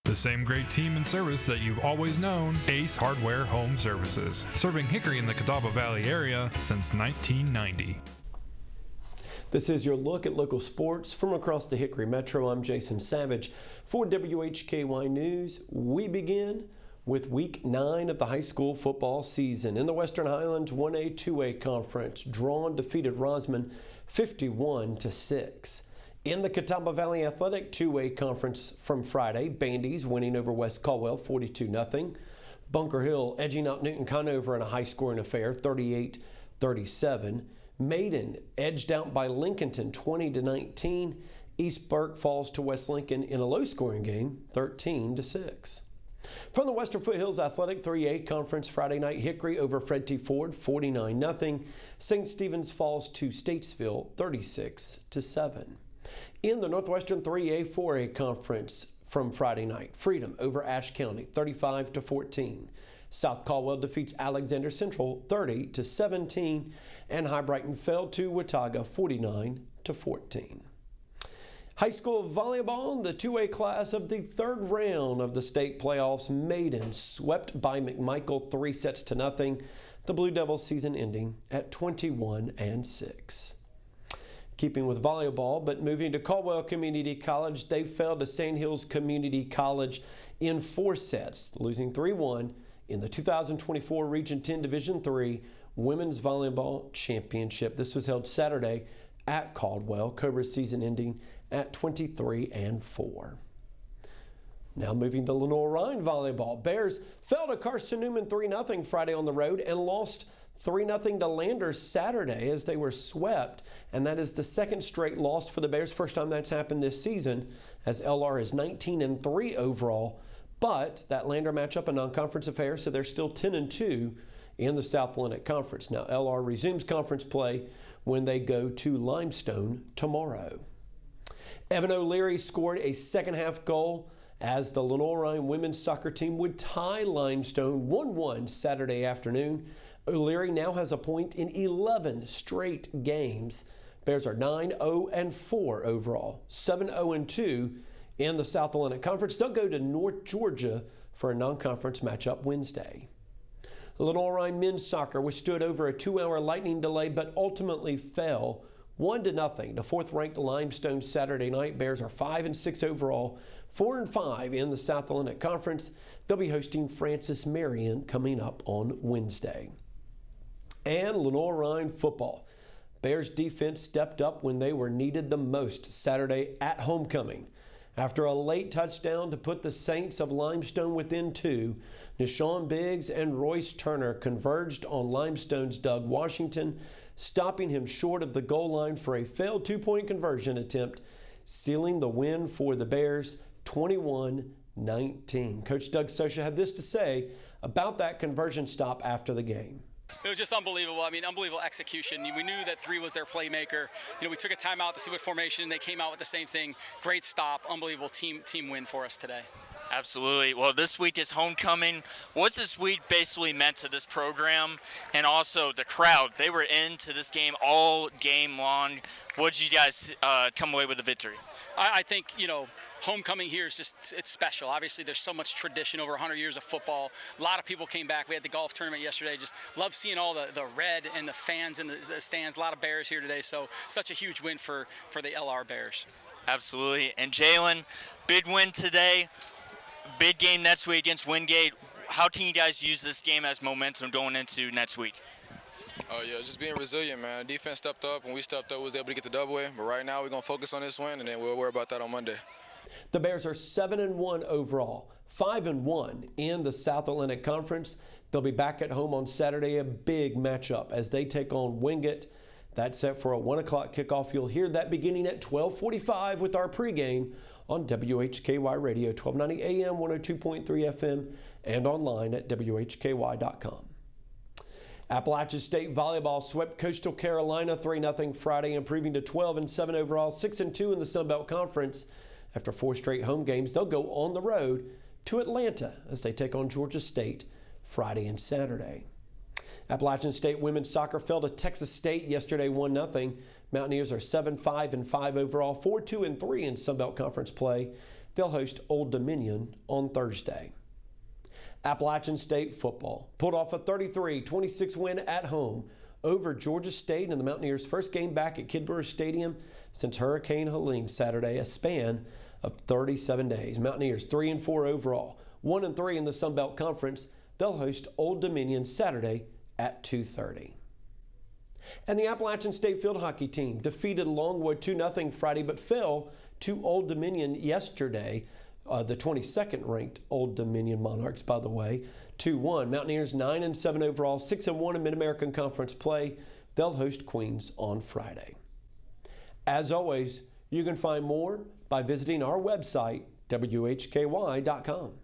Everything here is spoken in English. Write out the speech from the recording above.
The same great team and service that you've always known, Ace Hardware Home Services, serving Hickory in the Catawba Valley area since 1990. This is your look at local sports from across the Hickory Metro. I'm Jason Savage. For WHKY News, we begin with Week 9 of the high school football season. In the Western Highlands 1A, 2A Conference, Drawn defeated Rosman 51-6. In the Catawba Valley Athletic 2A Conference from Friday, Bandy's winning over West Caldwell 42-0. Bunker Hill edging out Newton Conover in a high-scoring affair 38-37. Maiden edged out by Lincolnton 20-19. East Burke falls to West Lincoln in a low-scoring game 13-6. From the Western Foothills Athletic 3A Conference Friday night, Hickory over Fred T. Ford 49-0. St. Stephen's falls to Statesville 36-7. In the Northwestern 3A 4A Conference from Friday night, Freedom over Ashe County 35-14. South Caldwell defeats Alexander Central 30-17, and High Brighton fell to Watauga 49-14. High school volleyball, the 2A class of the third round of the state playoffs, Maiden swept by McMichael 3-0. The Blue Devils season ending at 21-6. Keeping with volleyball, but moving to Caldwell Community College, they fell to St. Hills Community College in 4 sets, losing 3-1 in the 2024 Region 10 Division III Women's Volleyball Championship. This was held Saturday at Caldwell. Cobra's season ending at 23-4. Now moving to Lenoir-Rhyne volleyball. Bears fell to Carson Newman 3-0 Friday on the road and lost 3-0 to Landers Saturday as they were swept, and that is the second straight loss for the Bears. First time that's happened this season, as LR is 19-3 overall. But that Lander matchup a non-conference affair, so they're still 10-2 in the South Atlantic Conference. Now LR resumes conference play when they go to Limestone tomorrow. Evan O'Leary scored a second-half goal as the Lenoir-Rhyne women's soccer team would tie Limestone 1-1 Saturday afternoon. O'Leary now has a point in 11 straight games. Bears are 9-0-4 overall, 7-0-2 in the South Atlantic Conference. They'll go to North Georgia for a non-conference matchup Wednesday. Lenoir-Rhyne men's soccer withstood over a 2-hour lightning delay but ultimately fell 1-0 to fourth-ranked Limestone Saturday night. Bears are 5-6 overall, 4-5 in the South Atlantic Conference. They'll be hosting Francis Marion coming up on Wednesday. And Lenoir-Rhyne football. Bears defense stepped up when they were needed the most Saturday at homecoming. After a late touchdown to put the Saints of Limestone within 2, Nishawn Biggs and Royce Turner converged on Limestone's Doug Washington, stopping him short of the goal line for a failed 2-point conversion attempt, sealing the win for the Bears 21-19. Coach Doug Sosha had this to say about that conversion stop after the game. It was just unbelievable. I mean, unbelievable execution. We knew that 3 was their playmaker. We took a timeout to see what formation. They came out with the same thing. Great stop. Unbelievable team win for us today. Absolutely. Well, this week is homecoming. What's this week basically meant to this program and also the crowd? They were into this game all game long. What did you guys come away with the victory? I think, homecoming here is it's special. Obviously, there's so much tradition, over 100 years of football. A lot of people came back. We had the golf tournament yesterday. Just love seeing all the red and the fans in the stands. A lot of Bears here today, so such a huge win for the LR Bears. Absolutely. And Jalen, big win today. Big game next week against Wingate. How can you guys use this game as momentum going into next week? Oh, yeah, just being resilient, man. Defense stepped up. When we stepped up, we was able to get the double win. But right now, we're going to focus on this win, and then we'll worry about that on Monday. The Bears are 7-1 overall, 5-1 in the South Atlantic Conference. They'll be back at home on Saturday, a big matchup as they take on Wingate. That's set for a 1 o'clock kickoff. You'll hear that beginning at 12:45 with our pregame on WHKY Radio, 1290 AM, 102.3 FM, and online at WHKY.com. Appalachian State volleyball swept Coastal Carolina 3-0 Friday, improving to 12-7 overall, 6-2 in the Sun Belt Conference. After 4 straight home games, they'll go on the road to Atlanta as they take on Georgia State Friday and Saturday. Appalachian State women's soccer fell to Texas State yesterday 1-0. Mountaineers are 7-5-5 overall, 4-2-3 in Sun Belt Conference play. They'll host Old Dominion on Thursday. Appalachian State football pulled off a 33-26 win at home over Georgia State in the Mountaineers' first game back at Kidborough Stadium since Hurricane Helene Saturday, a span of 37 days. Mountaineers 3-4 overall, 1-3 in the Sun Belt Conference. They'll host Old Dominion Saturday at 2:30. And the Appalachian State field hockey team defeated Longwood 2-0 Friday, but fell to Old Dominion yesterday. The 22nd ranked Old Dominion Monarchs, by the way, 2-1. Mountaineers 9-7 overall, 6-1 in Mid-American Conference play. They'll host Queens on Friday. As always, you can find more by visiting our website, WHKY.com.